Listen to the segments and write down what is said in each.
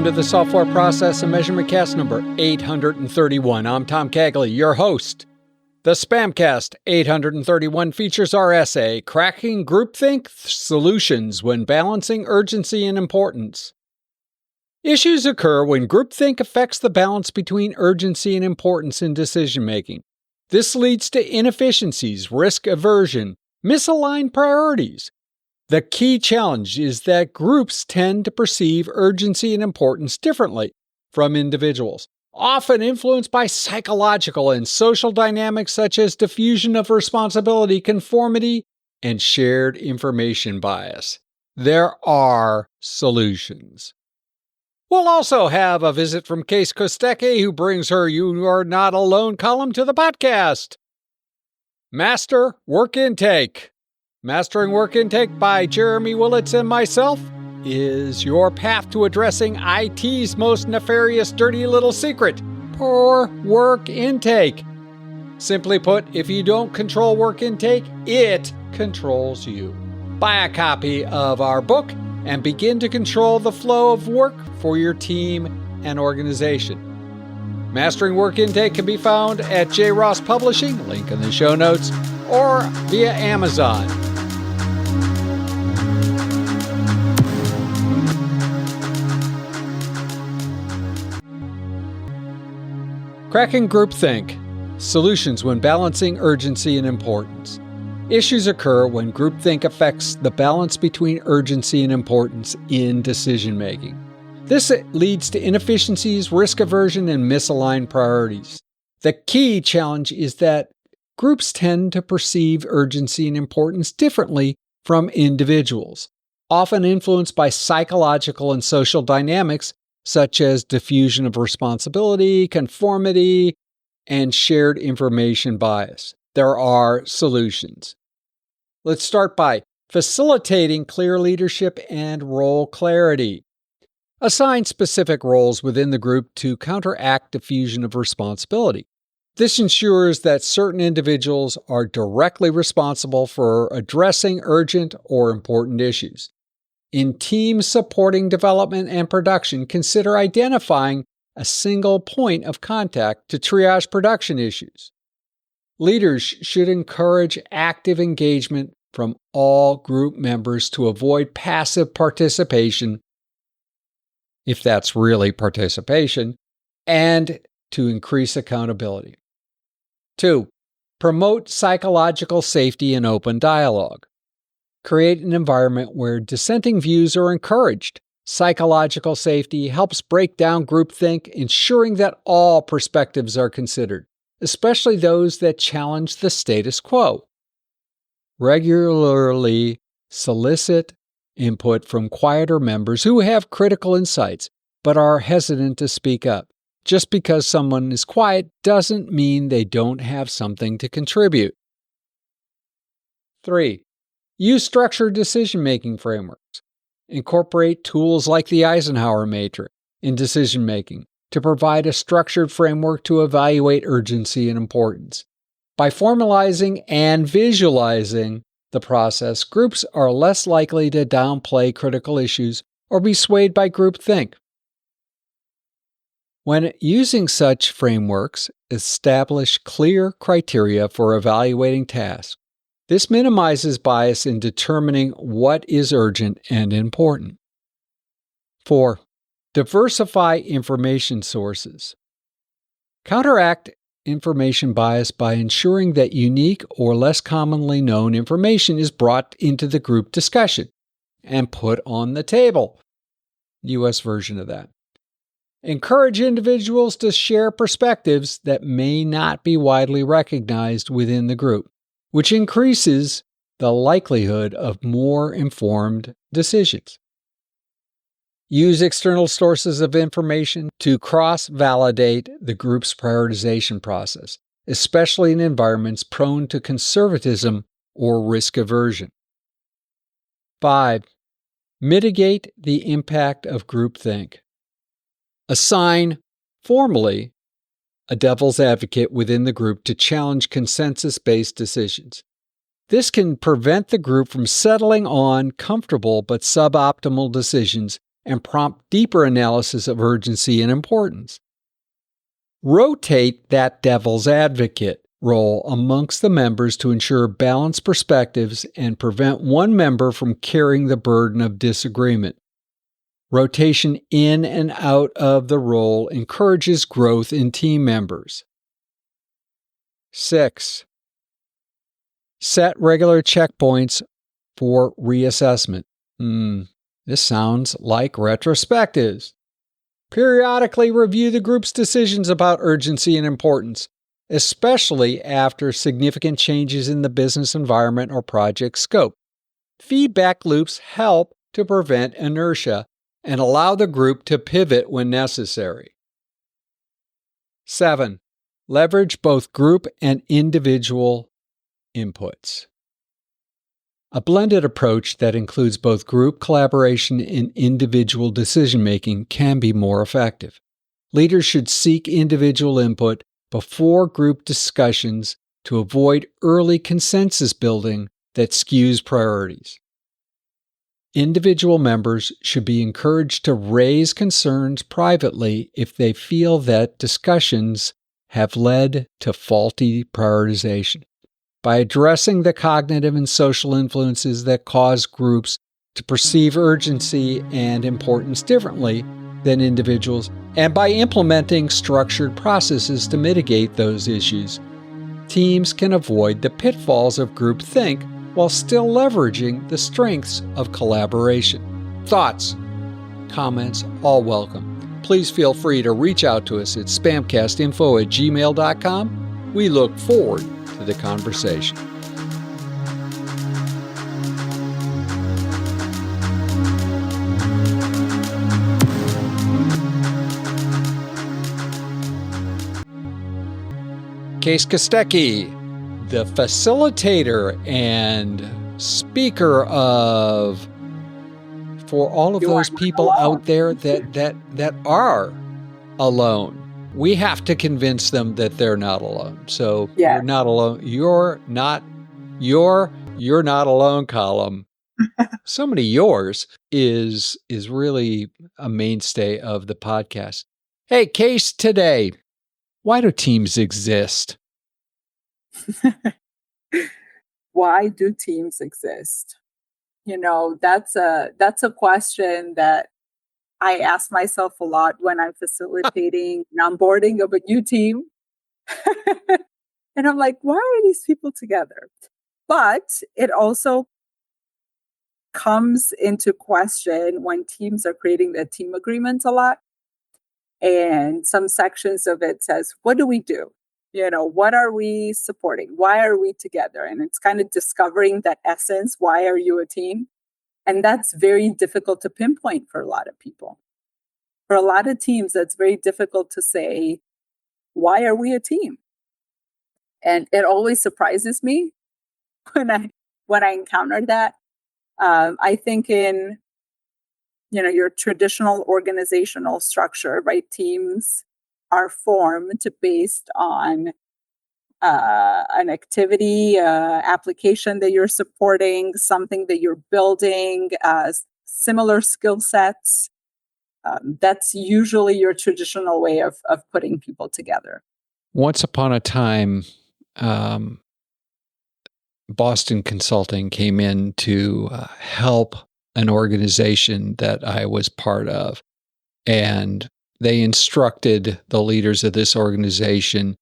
welcome to the Software Process and Measurement Cast number 831. I'm Tom Cagley, your host. The SPaMCAST 831 features our essay, Cracking Groupthink Solutions When Balancing Urgency and Importance. Issues occur when groupthink affects the balance between urgency and importance in decision-making. This leads to inefficiencies, risk aversion, misaligned priorities. The key challenge is that groups tend to perceive urgency and importance differently from individuals, often influenced by psychological and social dynamics such as diffusion of responsibility, conformity, and shared information bias. There are solutions. We'll also have a visit from Keis Kostaqi, who brings her You Are Not Alone column to the podcast. Master Work Intake. Mastering Work Intake by Jeremy Willets and myself is your path to addressing IT's most nefarious dirty little secret, poor work intake. Simply put, if you don't control work intake, it controls you. Buy a copy of our book and begin to control the flow of work for your team and organization. Mastering Work Intake can be found at J. Ross Publishing, link in the show notes, or via Amazon. Cracking Groupthink Solutions When Balancing Urgency and Importance. Issues occur when groupthink affects the balance between urgency and importance in decision-making. This leads to inefficiencies, risk aversion, and misaligned priorities. The key challenge is that groups tend to perceive urgency and importance differently from individuals, often influenced by psychological and social dynamics such as diffusion of responsibility, conformity, and shared information bias. There are solutions. Let's start by facilitating clear leadership and role clarity. Assign specific roles within the group to counteract diffusion of responsibility. This ensures that certain individuals are directly responsible for addressing urgent or important issues. In teams supporting development and production, consider identifying a single point of contact to triage production issues. Leaders should encourage active engagement from all group members to avoid passive participation, if that's really participation, and to increase accountability. 2. Promote psychological safety and open dialogue. Create an environment where dissenting views are encouraged. Psychological safety helps break down groupthink, ensuring that all perspectives are considered, especially those that challenge the status quo. Regularly solicit input from quieter members who have critical insights but are hesitant to speak up. Just because someone is quiet doesn't mean they don't have something to contribute. 3. Use structured decision-making frameworks. Incorporate tools like the Eisenhower matrix in decision-making to provide a structured framework to evaluate urgency and importance. By formalizing and visualizing the process, groups are less likely to downplay critical issues or be swayed by groupthink. When using such frameworks, establish clear criteria for evaluating tasks. This minimizes bias in determining what is urgent and important. 4. Diversify information sources. Counteract information bias by ensuring that unique or less commonly known information is brought into the group discussion and put on the table. U.S. version of that. Encourage individuals to share perspectives that may not be widely recognized within the group, which increases the likelihood of more informed decisions. Use external sources of information to cross-validate the group's prioritization process, especially in environments prone to conservatism or risk aversion. 5. Mitigate the impact of groupthink. Assign, formally, a devil's advocate within the group to challenge consensus-based decisions. This can prevent the group from settling on comfortable but suboptimal decisions and prompt deeper analysis of urgency and importance. Rotate that devil's advocate role amongst the members to ensure balanced perspectives and prevent one member from carrying the burden of disagreement. Rotation in and out of the role encourages growth in team members. 6. Set regular checkpoints for reassessment. This sounds like retrospectives. Periodically review the group's decisions about urgency and importance, especially after significant changes in the business environment or project scope. Feedback loops help to prevent inertia and allow the group to pivot when necessary. 7. Leverage both group and individual inputs. A blended approach that includes both group collaboration and individual decision-making can be more effective. Leaders should seek individual input before group discussions to avoid early consensus building that skews priorities. Individual members should be encouraged to raise concerns privately if they feel that discussions have led to faulty prioritization. By addressing the cognitive and social influences that cause groups to perceive urgency and importance differently than individuals, and by implementing structured processes to mitigate those issues, teams can avoid the pitfalls of groupthink while still leveraging the strengths of collaboration. Thoughts, comments, all welcome. Please feel free to reach out to us at spamcastinfo@gmail.com. We look forward to the conversation. Keis Kostaqi, the facilitator and speaker of, for all of those people out there that are alone. We have to convince them that they're not alone. So You're not alone. You're not alone column. So many yours is really a mainstay of the podcast. Hey, Keis, today, why do teams exist? Why do teams exist? That's a question that I ask myself a lot when I'm facilitating an onboarding of a new team. And I'm like, why are these people together? But it also comes into question when teams are creating their team agreements a lot. And some sections of it says, what do we do? What are we supporting? Why are we together? And it's kind of discovering that essence. Why are you a team? And that's very difficult to pinpoint for a lot of people. For a lot of teams, that's very difficult to say, why are we a team? And it always surprises me when I encounter that. I think in your traditional organizational structure, right? Teams are formed based on an activity, application that you're supporting, something that you're building, similar skill sets. That's usually your traditional way of putting people together. Once upon a time, Boston Consulting came in to help an organization that I was part of. And they instructed the leaders of this organization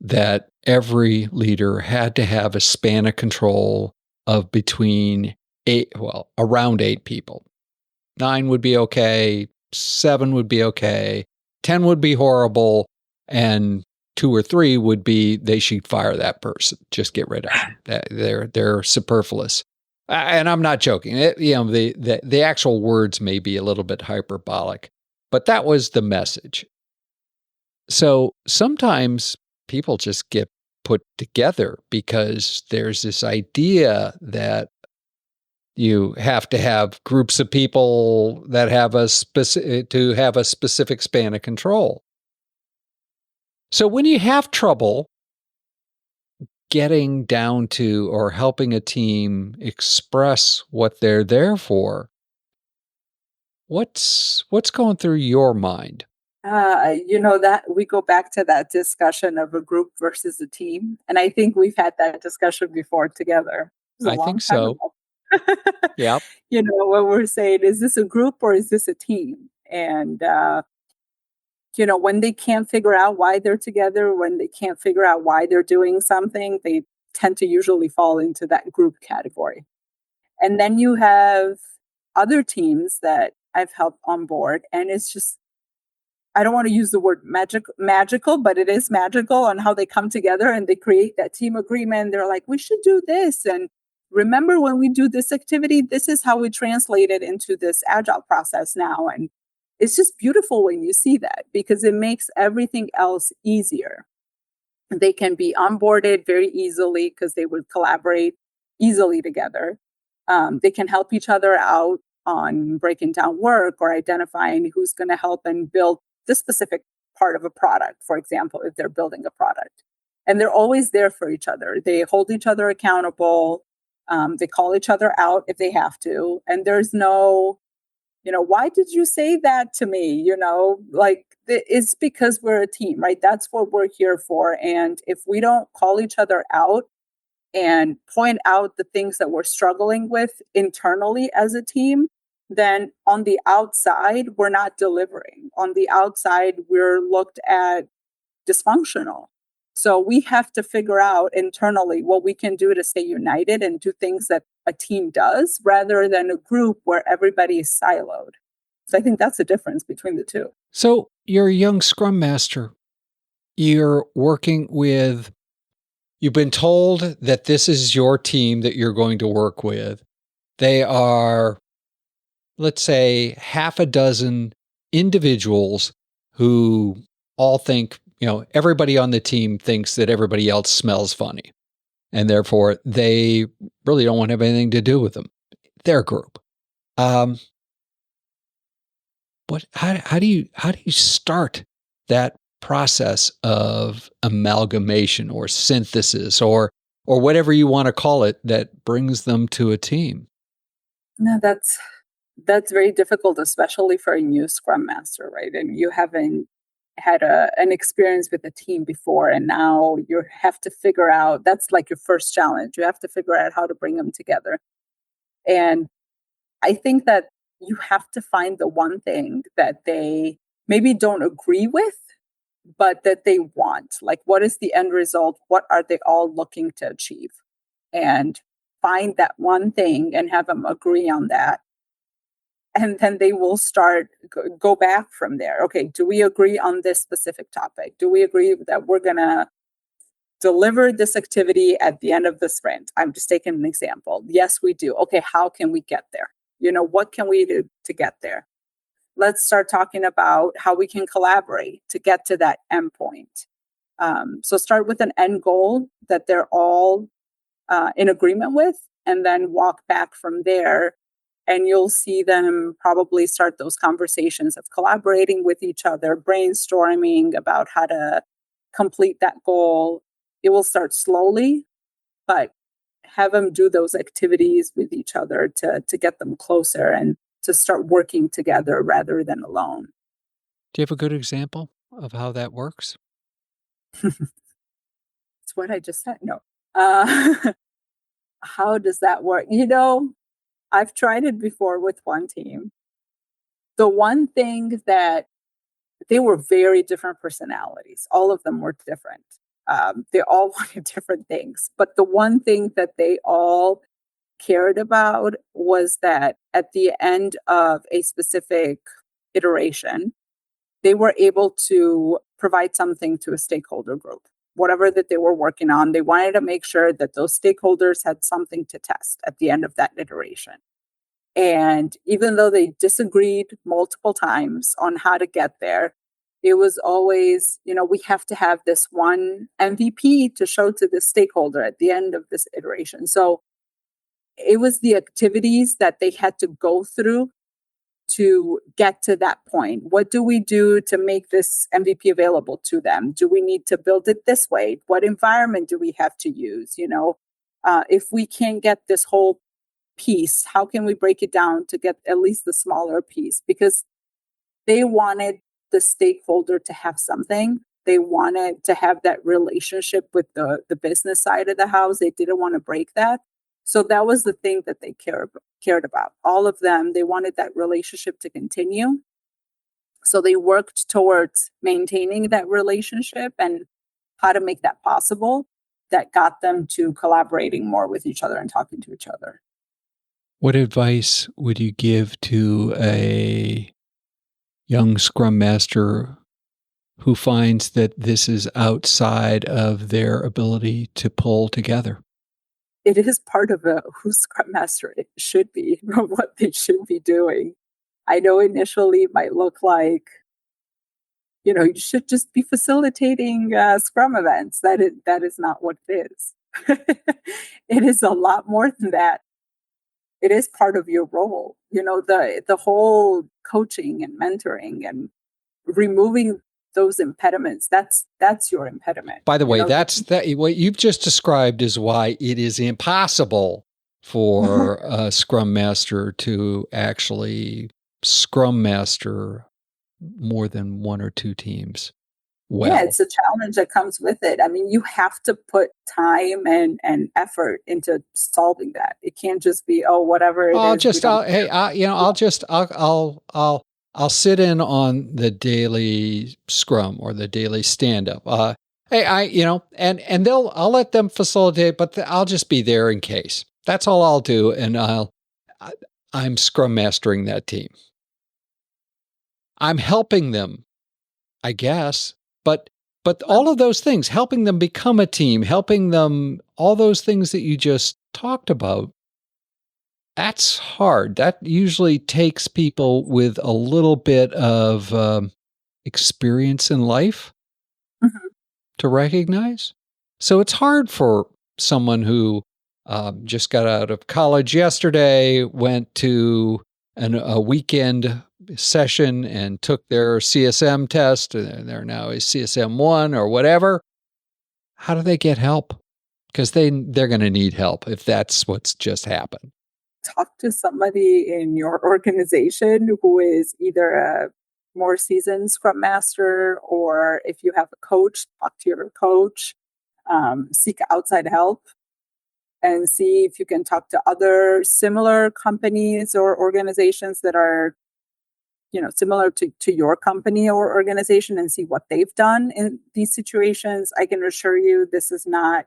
that every leader had to have a span of control of around 8 people. 9 would be okay, 7 would be okay, 10 would be horrible, and 2 or 3 would be they should fire that person. Just get rid of them. They're superfluous. And I'm not joking. The actual words may be a little bit hyperbolic, but that was the message. So sometimes people just get put together because there's this idea that you have to have groups of people that have a specific span of control. So when you have trouble getting down to or helping a team express what they're there for, What's going through your mind? That we go back to that discussion of a group versus a team. And I think we've had that discussion before together. It was a I long think time so. ago. Yep. What we're saying, is this a group or is this a team? And, when they can't figure out why they're together, when they can't figure out why they're doing something, they tend to usually fall into that group category. And then you have other teams that I've helped on board, and it's just, I don't want to use the word magical, but it is magical on how they come together and they create that team agreement. They're like, we should do this. And remember, when we do this activity, this is how we translate it into this agile process now. And it's just beautiful when you see that, because it makes everything else easier. They can be onboarded very easily because they would collaborate easily together. They can help each other out on breaking down work or identifying who's going to help and build this specific part of a product, for example, if they're building a product. And they're always there for each other. They hold each other accountable. They call each other out if they have to. And there's no, why did you say that to me? It's because we're a team, right? That's what we're here for. And if we don't call each other out and point out the things that we're struggling with internally as a team, then on the outside, we're not delivering. On the outside, we're looked at dysfunctional. So we have to figure out internally what we can do to stay united and do things that a team does, rather than a group where everybody is siloed. So I think that's the difference between the two. So you're a young Scrum Master. You're working with, you've been told that this is your team that you're going to work with. They are, let's say, half a dozen individuals who all think, everybody on the team thinks that everybody else smells funny. And therefore, they really don't want to have anything to do with them. Their group. How do you start that process of amalgamation or synthesis or whatever you want to call it that brings them to a team? No, that's very difficult, especially for a new Scrum Master, right? And you haven't had an experience with a team before, and now you have to figure out, that's like your first challenge. You have to figure out how to bring them together. And I think that you have to find the one thing that they maybe don't agree with, but that they want. Like, what is the end result? What are they all looking to achieve? And find that one thing and have them agree on that. And then they will start, go back from there. Okay, do we agree on this specific topic? Do we agree that we're going to deliver this activity at the end of the sprint? I'm just taking an example. Yes, we do. Okay, how can we get there? What can we do to get there? Let's start talking about how we can collaborate to get to that endpoint. So start with an end goal that they're all in agreement with, and then walk back from there. And you'll see them probably start those conversations of collaborating with each other, brainstorming about how to complete that goal. It will start slowly, but have them do those activities with each other to get them closer and to start working together rather than alone. Do you have a good example of how that works? It's what I just said. No. How does that work? I've tried it before with one team. The one thing that they were very different personalities. All of them were different. They all wanted different things. But the one thing that they all cared about was that at the end of a specific iteration, they were able to provide something to a stakeholder group. Whatever that they were working on, they wanted to make sure that those stakeholders had something to test at the end of that iteration. And even though they disagreed multiple times on how to get there, it was always, we have to have this one MVP to show to the stakeholder at the end of this iteration. So it was the activities that they had to go through to get to that point. What do we do to make this MVP available to them? Do we need to build it this way? What environment do we have to use? If we can't get this whole piece, how can we break it down to get at least the smaller piece? Because they wanted the stakeholder to have something. They wanted to have that relationship with the business side of the house. They didn't want to break that. So that was the thing that they cared about. All of them, they wanted that relationship to continue. So they worked towards maintaining that relationship and how to make that possible. That got them to collaborating more with each other and talking to each other. What advice would you give to a young Scrum Master who finds that this is outside of their ability to pull together? It is part of who Scrum Master it should be, or what they should be doing. I know initially it might look like, you should just be facilitating Scrum events. That is not what it is. It is a lot more than that. It is part of your role. The whole coaching and mentoring and removing those impediments. That's your impediment. By the way, what you've just described is why it is impossible for a Scrum Master to actually Scrum Master more than one or two teams. Well, yeah, it's a challenge that comes with it. I mean, you have to put time and effort into solving that. It can't just be, whatever it is. I'll sit in on the daily Scrum or the daily stand up. I'll let them facilitate, but I'll just be there in case. That's all I'll do, and I'm Scrum Mastering that team. I'm helping them, I guess. But all of those things, helping them become a team, helping them, all those things that you just talked about, that's hard. That usually takes people with a little bit of experience in life to recognize. So it's hard for someone who just got out of college yesterday, went to a weekend session and took their CSM test, and they're now a CSM 1 or whatever. How do they get help? Because they're going to need help if that's what's just happened. Talk to somebody in your organization who is either a more seasoned Scrum Master, or if you have a coach, talk to your coach, seek outside help, and see if you can talk to other similar companies or organizations that are similar to your company or organization, and see what they've done in these situations. I can assure you this is not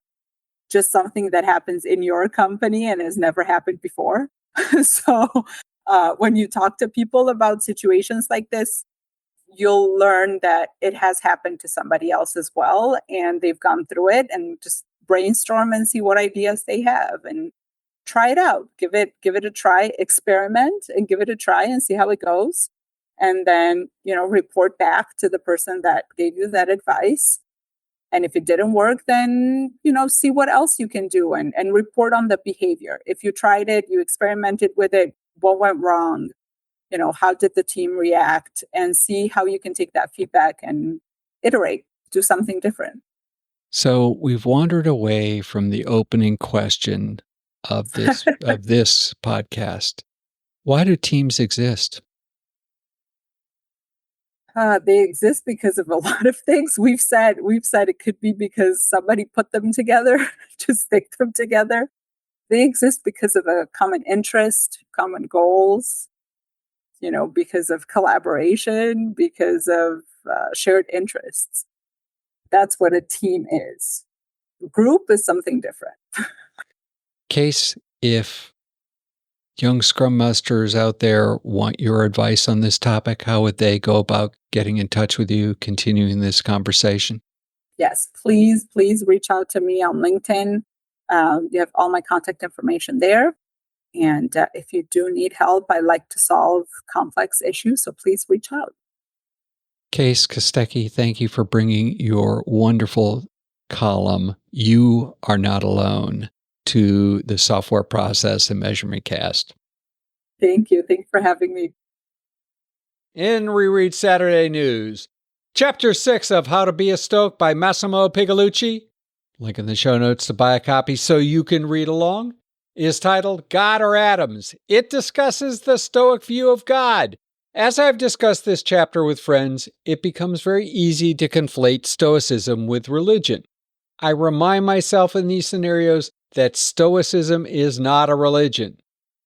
just something that happens in your company and has never happened before. So when you talk to people about situations like this, you'll learn that it has happened to somebody else as well, and they've gone through it, and just brainstorm and see what ideas they have and try it out. Give it a try, experiment and give it a try and see how it goes. And then, report back to the person that gave you that advice. And if it didn't work, then, see what else you can do and report on the behavior. If you tried it, you experimented with it, what went wrong? How did the team react? And see how you can take that feedback and iterate, do something different. So we've wandered away from the opening question of this podcast. Why do teams exist? They exist because of a lot of things. We've said it could be because somebody put them together to stick them together. They exist because of a common interest, common goals, because of collaboration, because of shared interests. That's what a team is. Group is something different. Keis, if young Scrum Masters out there want your advice on this topic, how would they go about getting in touch with you, continuing this conversation? Yes, please reach out to me on LinkedIn. You have all my contact information there. And if you do need help, I like to solve complex issues, so please reach out. Keis Kostaqi, thank you for bringing your wonderful column, You Are Not Alone, to the Software Process and Measurement Cast. Thank you. Thanks for having me. In Reread Saturday News, Chapter 6 of How to Be a Stoic by Massimo Pigalucci. Link in the show notes to buy a copy so you can read along. is titled God or Atoms. It discusses the Stoic view of God. As I've discussed this chapter with friends, it becomes very easy to conflate Stoicism with religion. I remind myself in these scenarios that Stoicism is not a religion.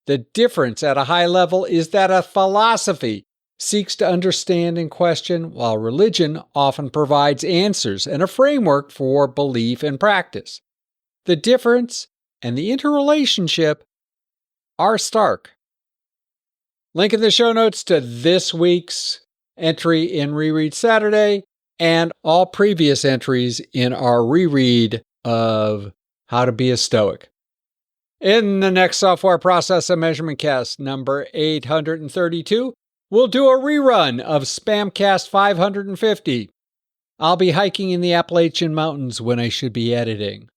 The difference at a high level is that a philosophy seeks to understand and question, while religion often provides answers and a framework for belief and practice. The difference and the interrelationship are stark. Link in the show notes to this week's entry in Reread Saturday and all previous entries in our reread of How to Be a Stoic. In the next Software Process and Measurement Cast, number 832, we'll do a rerun of SPaMCAST 550. I'll be hiking in the Appalachian Mountains when I should be editing.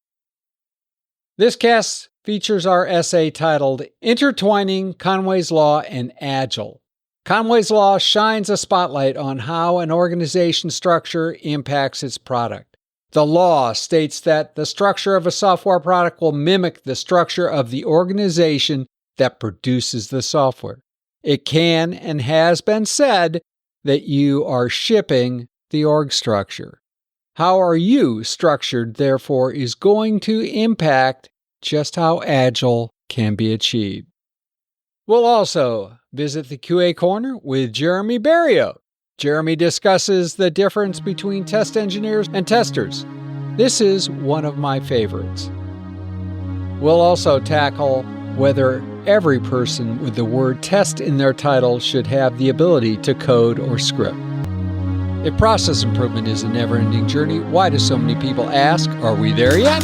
This cast features our essay titled Intertwining Conway's Law and Agile. Conway's Law shines a spotlight on how an organization's structure impacts its product. The law states that the structure of a software product will mimic the structure of the organization that produces the software. It can and has been said that you are shipping the org structure. How are you structured, therefore, is going to impact just how Agile can be achieved. We'll also visit the QA Corner with Jeremy Barrio. Jeremy discusses the difference between test engineers and testers. This is one of my favorites. We'll also tackle whether every person with the word test in their title should have the ability to code or script. If process improvement is a never-ending journey, why do so many people ask, are we there yet?